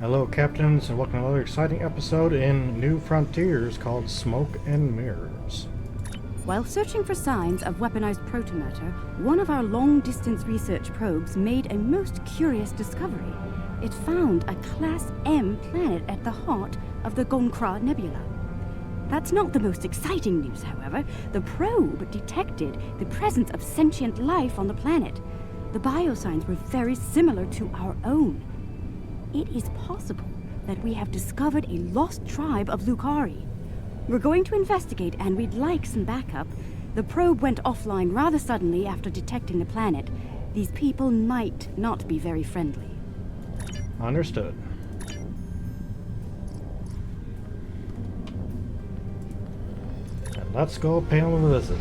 Hello, Captains, and welcome to another exciting episode in New Frontiers called Smoke and Mirrors. While searching for signs of weaponized protomatter, one of our long-distance research probes made a most curious discovery. It found a Class M planet at the heart of the Gonkra Nebula. That's not the most exciting news, however. The probe detected the presence of sentient life on the planet. The biosigns were very similar to our own. It is possible that we have discovered a lost tribe of Lukari. We're going to investigate, and we'd like some backup. The probe went offline rather suddenly after detecting the planet. These people might not be very friendly. Understood. And let's go pay them a visit.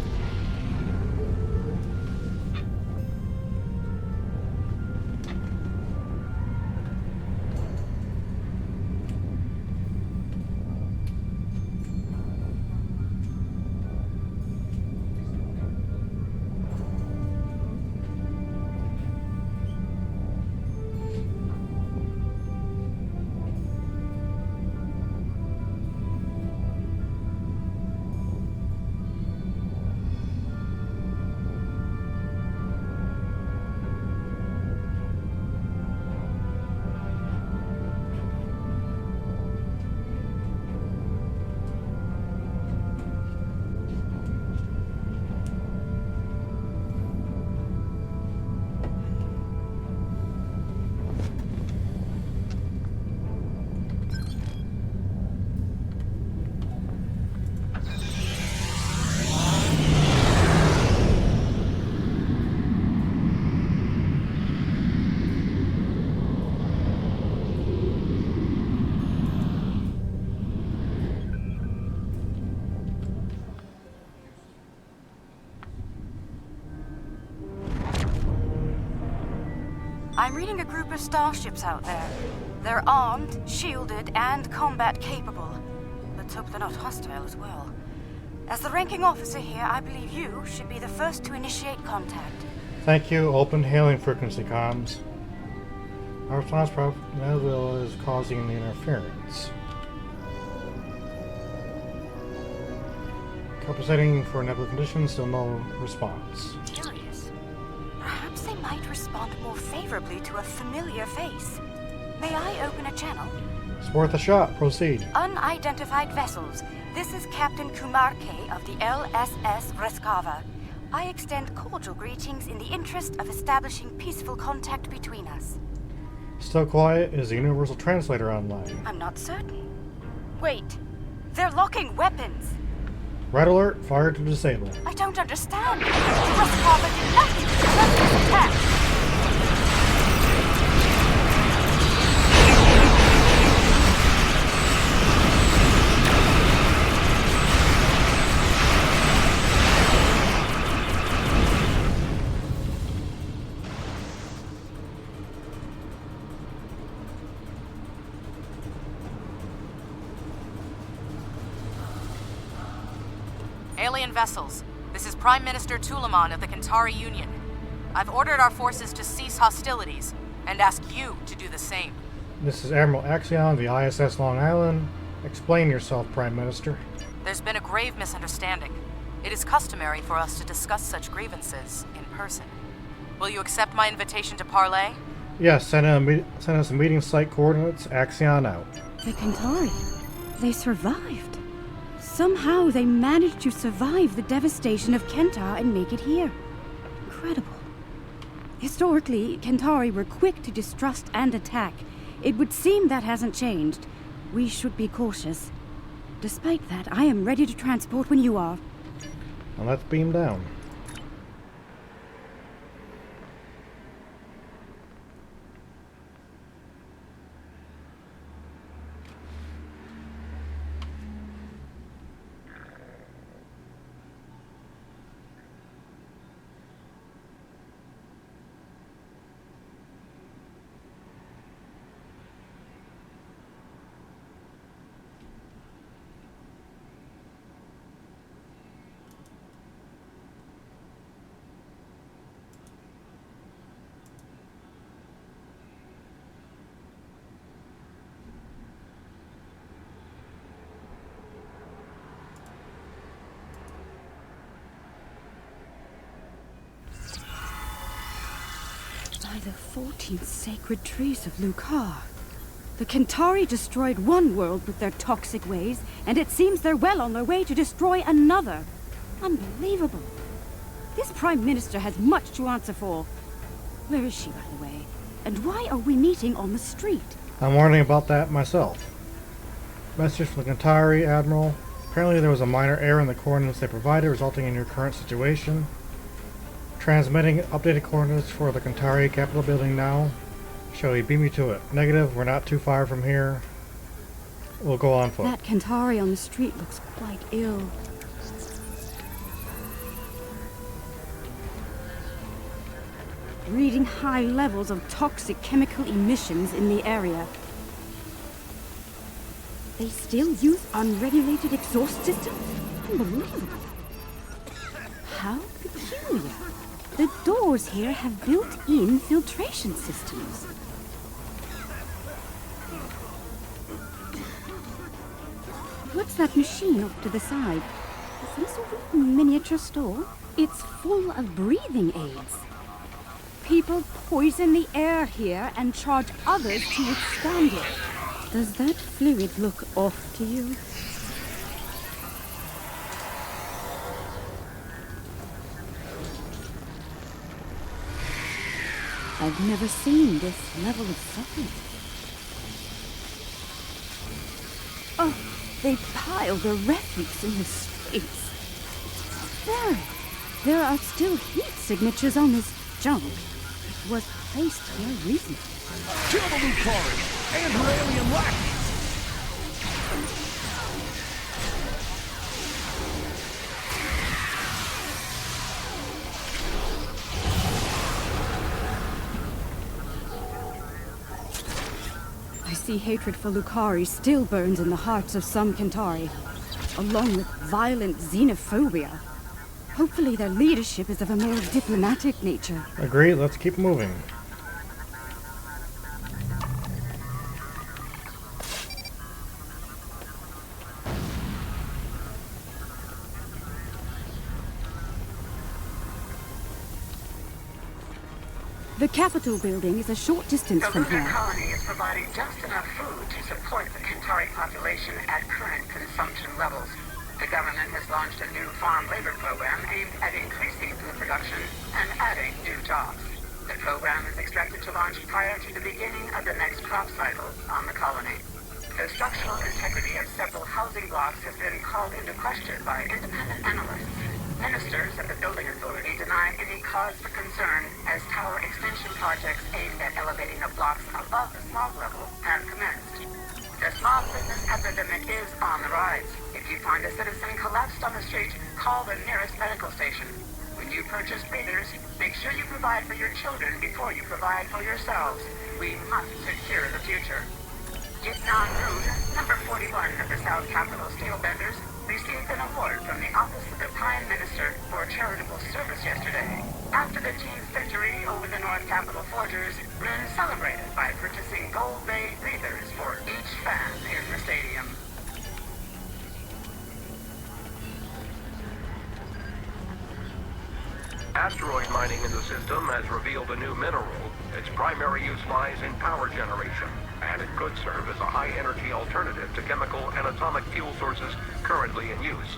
I'm reading a group of starships out there. They're armed, shielded, and combat capable. Let's hope they're not hostile as well. As the ranking officer here, I believe you should be the first to initiate contact. Thank you. Open hailing frequency comms. Our response Nebula is causing the interference. Compensating for Nebula conditions, still no response. Curious. Perhaps they might respond more favorably to a familiar face. May I open a channel? It's worth a shot. Proceed. Unidentified vessels. This is Captain Kumar K. of the LSS Reskava. I extend cordial greetings in the interest of establishing peaceful contact between us. Still quiet. Is the Universal Translator online? I'm not certain. Wait. They're locking weapons. Red alert. Fire to disable. I don't understand. Reskava did nothing to prevent this attack. Alien vessels, this is Prime Minister Tulaman of the Kentari Union. I've ordered our forces to cease hostilities, and ask you to do the same. This is Admiral Axion of the ISS Long Island. Explain yourself, Prime Minister. There's been a grave misunderstanding. It is customary for us to discuss such grievances in person. Will you accept my invitation to parley? Yes, send us a meeting site coordinates. Axion out. The Kentari. They survived. Somehow they managed to survive the devastation of Kentar and make it here. Incredible. Historically, Kentari were quick to distrust and attack. It would seem that hasn't changed. We should be cautious. Despite that, I am ready to transport when you are. Now let's beam down. By the 14 sacred trees of Lucar. The Kentari destroyed one world with their toxic ways, and it seems they're well on their way to destroy another. Unbelievable. This Prime Minister has much to answer for. Where is she, by the way? And why are we meeting on the street? I'm wondering about that myself. Message from the Kentari Admiral. Apparently there was a minor error in the coordinates they provided, resulting in your current situation. Transmitting updated coordinates for the Kentari Capitol building now. Shall we beam you to it? Negative, we're not too far from here. We'll go on foot. That Kentari on the street looks quite ill. Reading high levels of toxic chemical emissions in the area. They still use unregulated exhaust systems? Unbelievable. How peculiar. The doors here have built-in filtration systems. What's that machine off to the side? Some sort of miniature store? It's full of breathing aids. People poison the air here and charge others to withstand it. Does that fluid look off to you? I've never seen this level of suffering. Oh, they pile the refuse in the streets. There are still heat signatures on this junk. It was placed here recently. Kill the Lucari and her alien lackeys! I see hatred for Lucari still burns in the hearts of some Kentari, along with violent xenophobia. Hopefully their leadership is of a more diplomatic nature. Agreed, let's keep moving. The Capitol building is a short distance The from lunar here. colony is providing just enough food to support the Kentari population at current consumption levels. The government has launched a new farm labor program aimed at increasing food production and adding new jobs. The program is expected to launch prior to the beginning of the next crop cycle on the colony. The structural integrity of several housing blocks has been called into question by independent analysts. Ministers of the building authority deny any cause for concern as tower extension projects aimed at elevating the blocks above the smog level have commenced. The smog sickness epidemic is on the rise. If you find a citizen collapsed on the street, call the nearest medical station. When you purchase breathers, make sure you provide for your children before you provide for yourselves. We must secure the future. Jitnan Rood, number 41 of the South Capitol Steelbenders, received an award from the Office of the Prime Minister for charitable service yesterday. After the team's victory over the North Capitol Forgers, Rin celebrated by purchasing Gold Bay breathers for each fan in the stadium. Asteroid mining in the system has revealed a new mineral. Its primary use lies in power generation, and it could serve as a high-energy alternative to chemical and atomic fuel sources currently in use.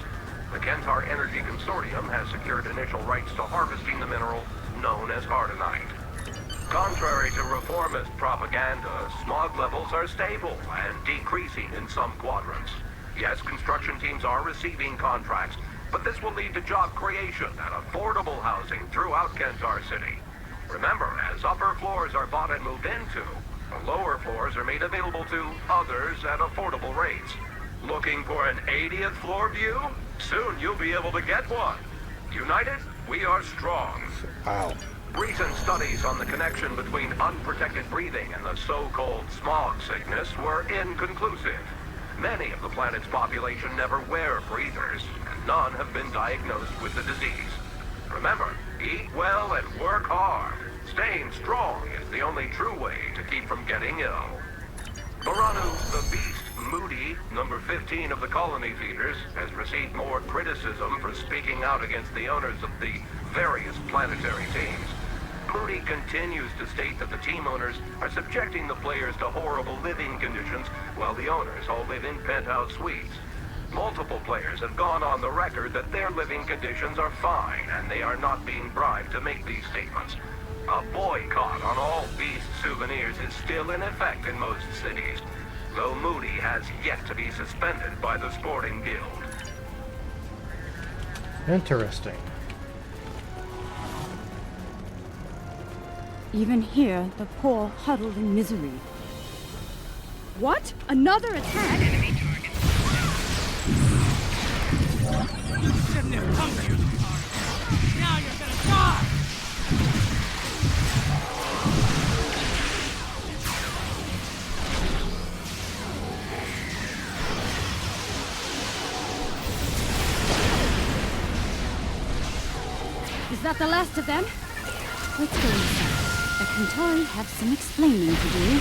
The Kentar Energy Consortium has secured initial rights to harvesting the mineral known as Ardenite. Contrary to reformist propaganda, smog levels are stable and decreasing in some quadrants. Yes, construction teams are receiving contracts, but this will lead to job creation and affordable housing throughout Kentar City. Remember, as upper floors are bought and moved into, the lower floors are made available to others at affordable rates. Looking for an 80th floor view? Soon you'll be able to get one. United, we are strong. Wow. Recent studies on the connection between unprotected breathing and the so-called smog sickness were inconclusive. Many of the planet's population never wear breathers, and none have been diagnosed with the disease. Remember, eat well and work hard. Staying strong is the only true way to keep from getting ill. Baranu, the Beast, Moody, number 15 of the colony feeders, has received more criticism for speaking out against the owners of the various planetary teams. Moody continues to state that the team owners are subjecting the players to horrible living conditions while the owners all live in penthouse suites. Multiple players have gone on the record that their living conditions are fine and they are not being bribed to make these statements. A boycott on all Beast souvenirs is still in effect in most cities, though Moody has yet to be suspended by the Sporting Guild. Interesting. Even here, the poor huddled in misery. What? Another attack? You shouldn't have come here. Now you're gonna die! Is that the last of them? Let's go inside. The Kentari have some explaining to do.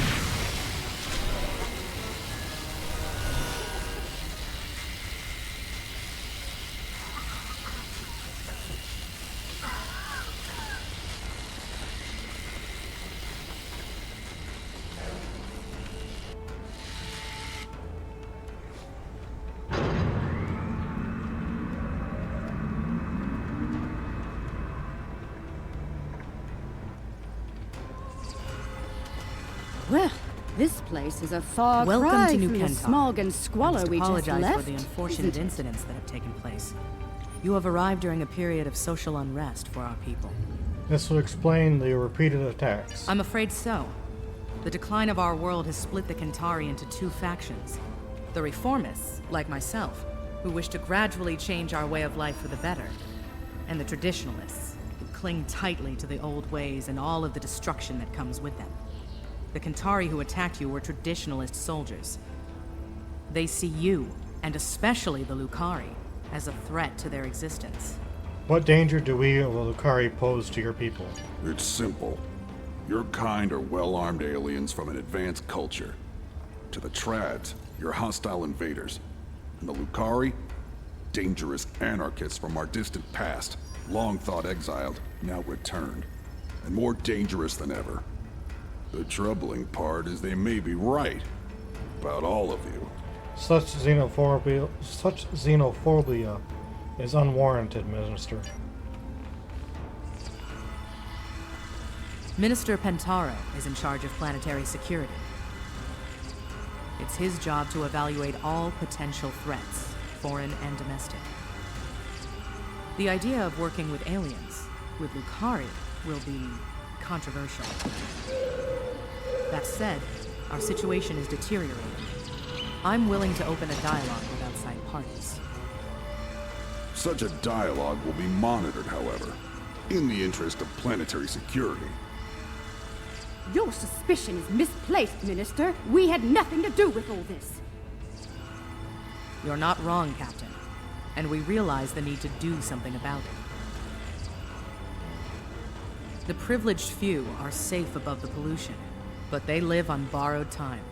Well, this place is a far Welcome cry to New from the Kentar. smog and squalor we just Apologize left. for the unfortunate isn't it? incidents that have taken place. You have arrived during a period of social unrest for our people. This will explain the repeated attacks. I'm afraid so. The decline of our world has split the Kentari into two factions. The reformists, like myself, who wish to gradually change our way of life for the better. And the traditionalists, who cling tightly to the old ways and all of the destruction that comes with them. The Kentari who attacked you were traditionalist soldiers. They see you, and especially the Lucari, as a threat to their existence. What danger do we of the Lucari pose to your people? It's simple. Your kind are well-armed aliens from an advanced culture. To the Trads, you're hostile invaders. And the Lucari? Dangerous anarchists from our distant past, long thought exiled, now returned. And more dangerous than ever. The troubling part is they may be right about all of you. Such xenophobia is unwarranted, Minister. Minister Pentaro is in charge of planetary security. It's his job to evaluate all potential threats, foreign and domestic. The idea of working with aliens, with Lucari, will be controversial. That said, our situation is deteriorating. I'm willing to open a dialogue with outside parties. Such a dialogue will be monitored, however, in the interest of planetary security. Your suspicion is misplaced, Minister. We had nothing to do with all this. You're not wrong, Captain. And we realize the need to do something about it. The privileged few are safe above the pollution, but they live on borrowed time.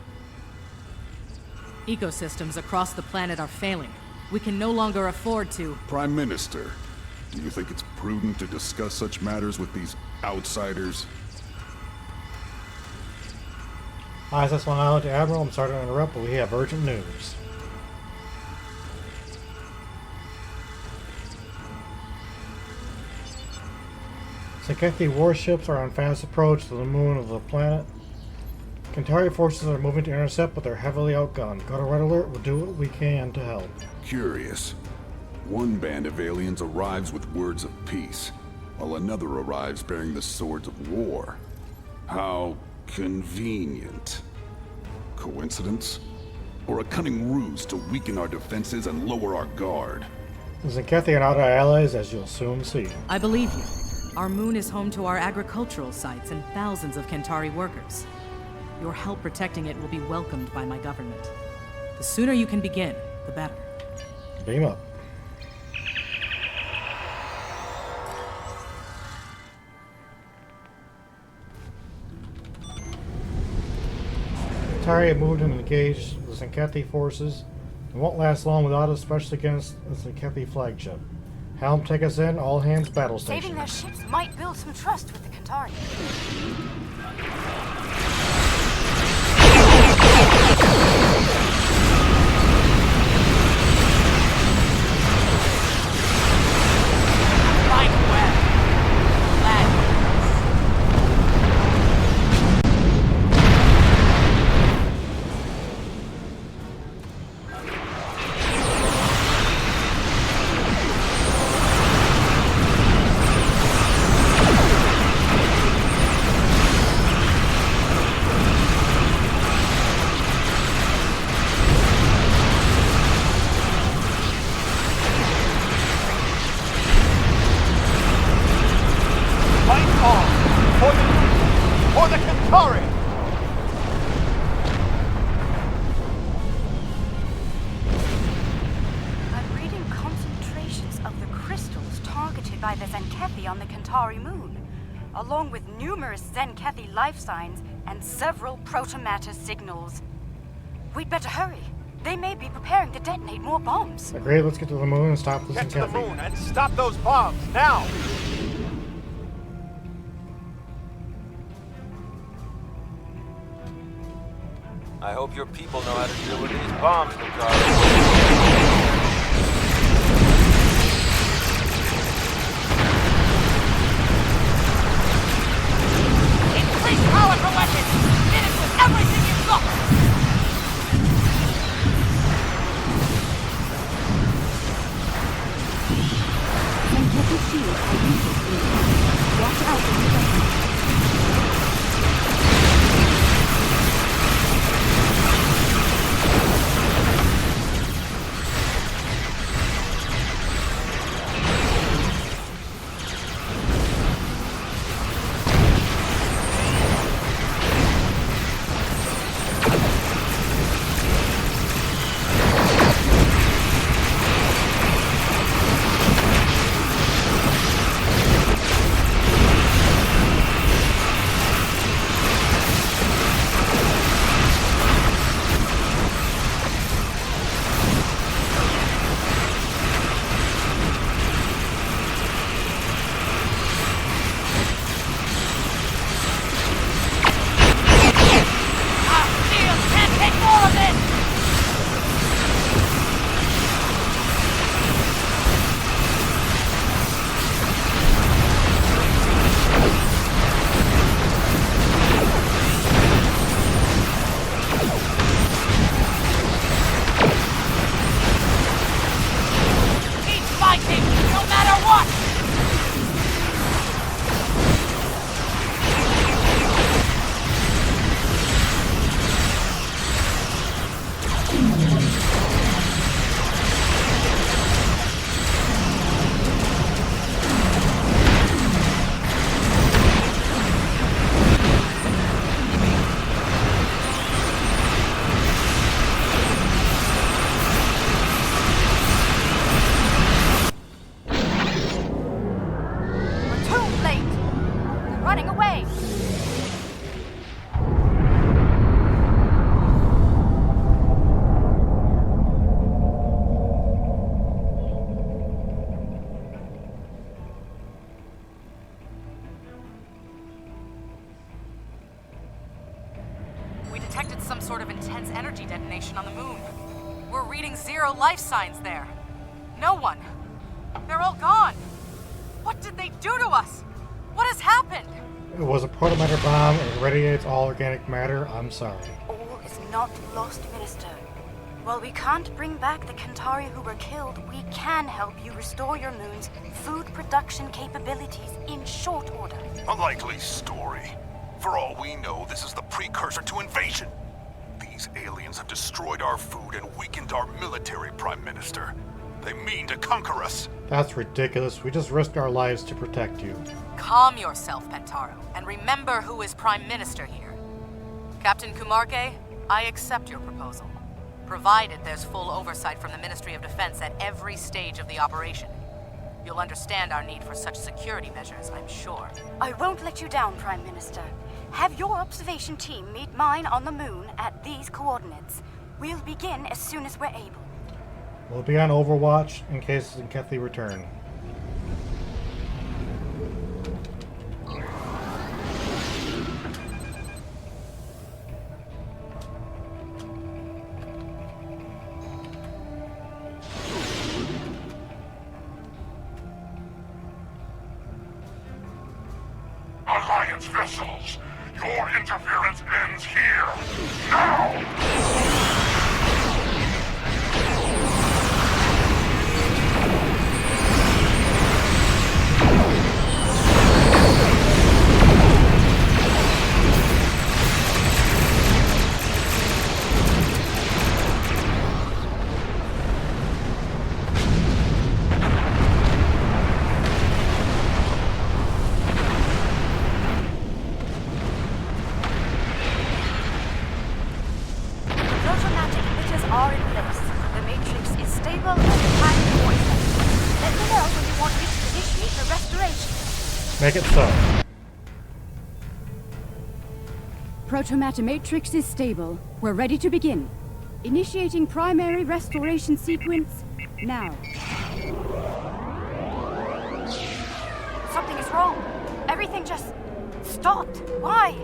Ecosystems across the planet are failing. We can no longer afford to... Prime Minister, do you think it's prudent to discuss such matters with these outsiders? ISS 1 Island to Admiral, I'm sorry to interrupt, but we have urgent news. Sakethi warships are on fast approach to the moon of the planet. Kentari forces are moving to intercept, but they're heavily outgunned. Go to Red Alert, we'll do what we can to help. Curious. One band of aliens arrives with words of peace, while another arrives bearing the swords of war. How convenient. Coincidence? Or a cunning ruse to weaken our defenses and lower our guard? The Sakethi are not our allies, as you'll soon see. I believe you. Our moon is home to our agricultural sites and thousands of Kentari workers. Your help protecting it will be welcomed by my government. The sooner you can begin, the better. Beam up. Kentari have moved and engaged the Sakethi forces. It won't last long without us, especially against the Sakethi flagship. Helm, take us in. All hands battle station. Saving their ships might build some trust with the Kentari. Right where? Land. Fight on! For the Kentari! I'm reading concentrations of the crystals targeted by the Zenkethi on the Kentari moon, along with numerous Zenkethi life signs and several protomatter signals. We'd better hurry. They may be preparing to detonate more bombs. Great, let's get to the moon and stop this Get to the Zenkethi. moon and stop those bombs, now! I hope your people know how to deal with these bombs, Kentari. Increase power for weapons! Hit it with everything you've got! Zenkethi shields are useless in combat. Watch out for the weapons. Our shields can't take more of this! Keep fighting, no matter what! We're too late. They're running away. We detected some sort of intense energy detonation on the moon. We're reading 0 life signs there. No one. They're all gone. What did they do to us? What has happened? It was a protomatter bomb. It radiates all organic matter. I'm sorry. All is not lost, Minister. While we can't bring back the Kentari who were killed, we can help you restore your moon's food production capabilities in short order. A likely story. For all we know, this is the precursor to invasion. These aliens have destroyed our food and weakened our military, Prime Minister. They mean to conquer us. That's ridiculous. We just risked our lives to protect you. Calm yourself, Pentaro, and remember who is Prime Minister here. Captain Kumarke, I accept your proposal, provided there's full oversight from the Ministry of Defense at every stage of the operation. You'll understand our need for such security measures, I'm sure. I won't let you down, Prime Minister. Have your observation team meet mine on the moon at these coordinates. We'll begin as soon as we're able. We'll be on Overwatch in case Zenkethi return. its vessels. Your interference ends here. Now! Protomatic emitters are in place. The matrix is stable and the time is poisonous. Let me know when you want me to initiate a restoration. Make it so. Protomatter matrix is stable. We're ready to begin. Initiating primary restoration sequence now. Something is wrong. Everything just stopped. Why?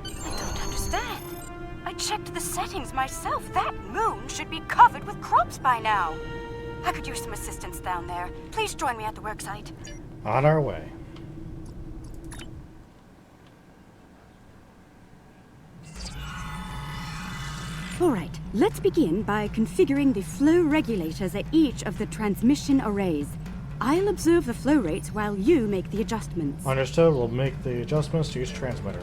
I don't understand. I checked the settings myself. That moon should be covered with crops by now. I could use some assistance down there. Please join me at the worksite. On our way. Alright, let's begin by configuring the flow regulators at each of the transmission arrays. I'll observe the flow rates while you make the adjustments. Understood. We'll make the adjustments to each transmitter.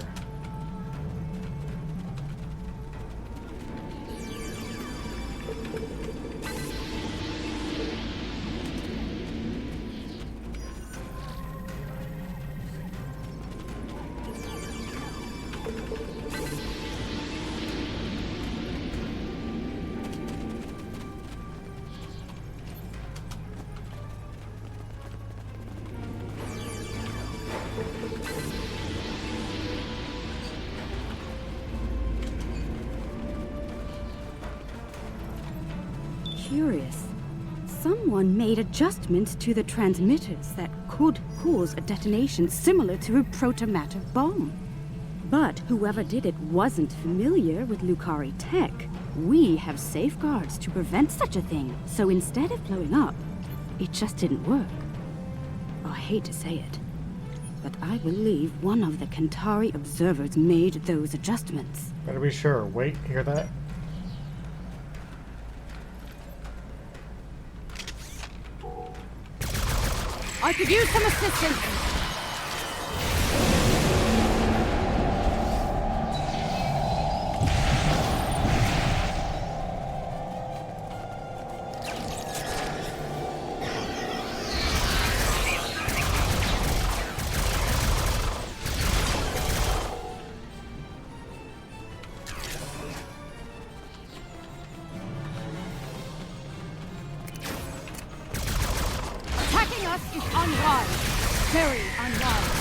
Curious. Someone made adjustments to the transmitters that could cause a detonation similar to a protomatter bomb. But whoever did it wasn't familiar with Lucari tech. We have safeguards to prevent such a thing, so instead of blowing up, it just didn't work. I hate to say it, but I believe one of the Kantari observers made those adjustments. Better be sure. Wait, hear that? I could use some assistance. Attacking us is unwise. Very unwise.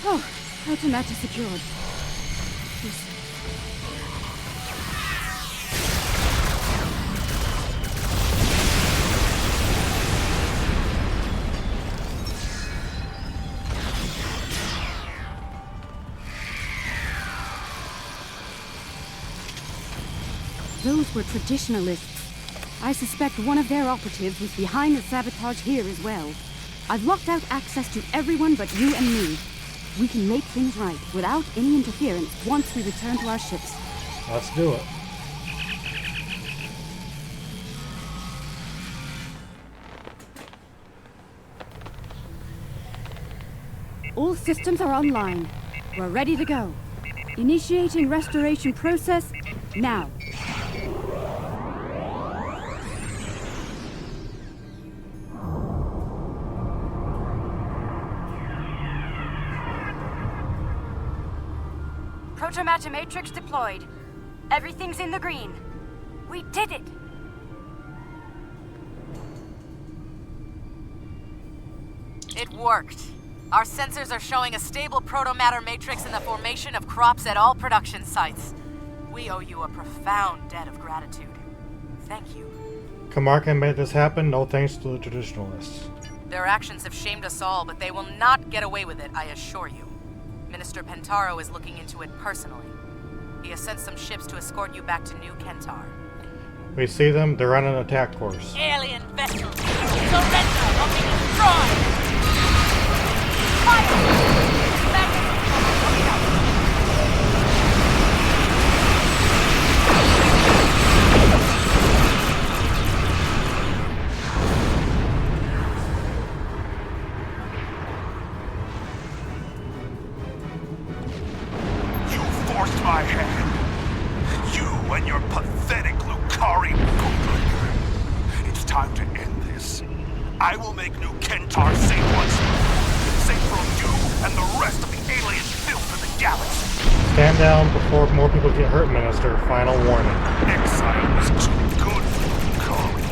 Oh, automatic secured. Yes. Those were traditionalists. I suspect one of their operatives was behind the sabotage here as well. I've locked out access to everyone but you and me. We can make things right without any interference once we return to our ships. Let's do it. All systems are online. We're ready to go. Initiating restoration process now. Protomatter matrix deployed. Everything's in the green. We did it! It worked. Our sensors are showing a stable protomatter matrix in the formation of crops at all production sites. We owe you a profound debt of gratitude. Thank you. Kamarkin made this happen, no thanks to the traditionalists. Their actions have shamed us all, but they will not get away with it, I assure you. Minister Pentaro is looking into it personally. He has sent some ships to escort you back to New Kentar. We see them, they're on an attack course. Alien vessels! Surrender or be destroyed! Fire! Forced my hand. You and your pathetic Lucari bootlegger. It's time to end this. I will make New Kentar safe once more. Safe from you and the rest of the alien filth in the galaxy. Stand down before more people get hurt, Minister. Final warning. Exile was too good for Lucari.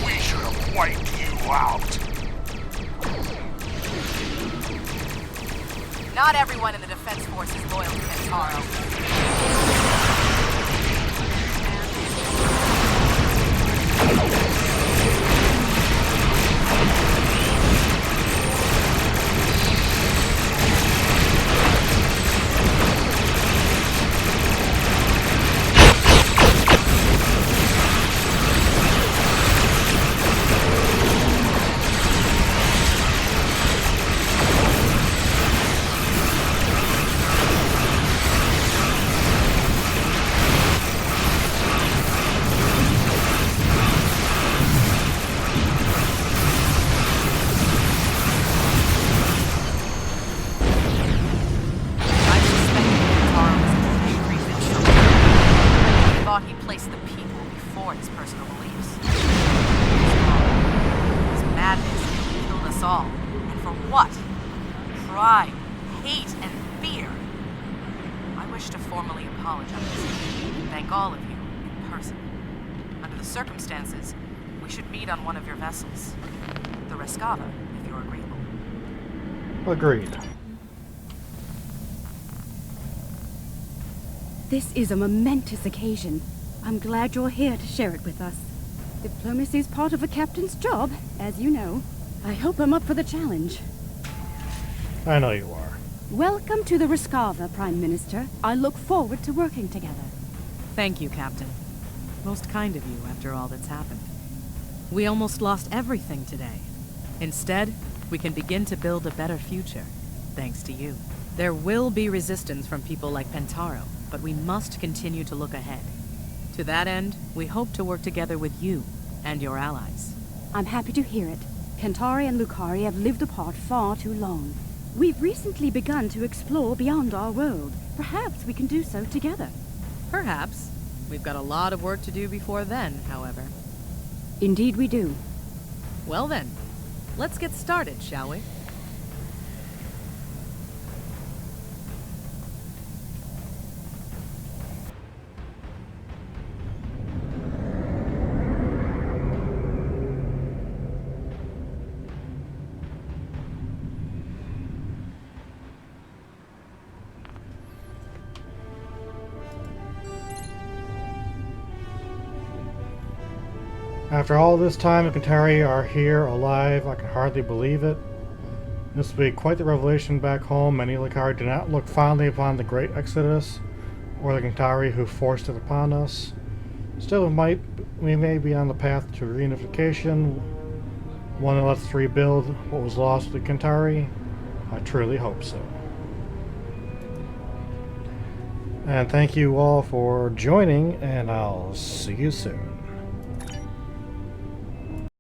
We should have wiped you out. Not everyone in the Defense Force is loyal to Pentaro. Pride, hate, and fear. I wish to formally apologize and thank all of you in person. Under the circumstances, we should meet on one of your vessels. The Rescava, if you're agreeable. Agreed. This is a momentous occasion. I'm glad you're here to share it with us. Diplomacy is part of a captain's job, as you know. I hope I'm up for the challenge. I know you are. Welcome to the Rescava, Prime Minister. I look forward to working together. Thank you, Captain. Most kind of you after all that's happened. We almost lost everything today. Instead, we can begin to build a better future, thanks to you. There will be resistance from people like Pentaro, but we must continue to look ahead. To that end, we hope to work together with you and your allies. I'm happy to hear it. Kentari and Lucari have lived apart far too long. We've recently begun to explore beyond our world. Perhaps we can do so together. Perhaps. We've got a lot of work to do before then, however. Indeed we do. Well then, let's get started, shall we? After all this time, the Kentari are here, alive. I can hardly believe it. This will be quite the revelation back home. Many Lucari do not look fondly upon the Great Exodus, or the Kentari who forced it upon us. Still, we may be on the path to reunification, one that lets us rebuild what was lost with the Kentari. I truly hope so. And thank you all for joining, and I'll see you soon.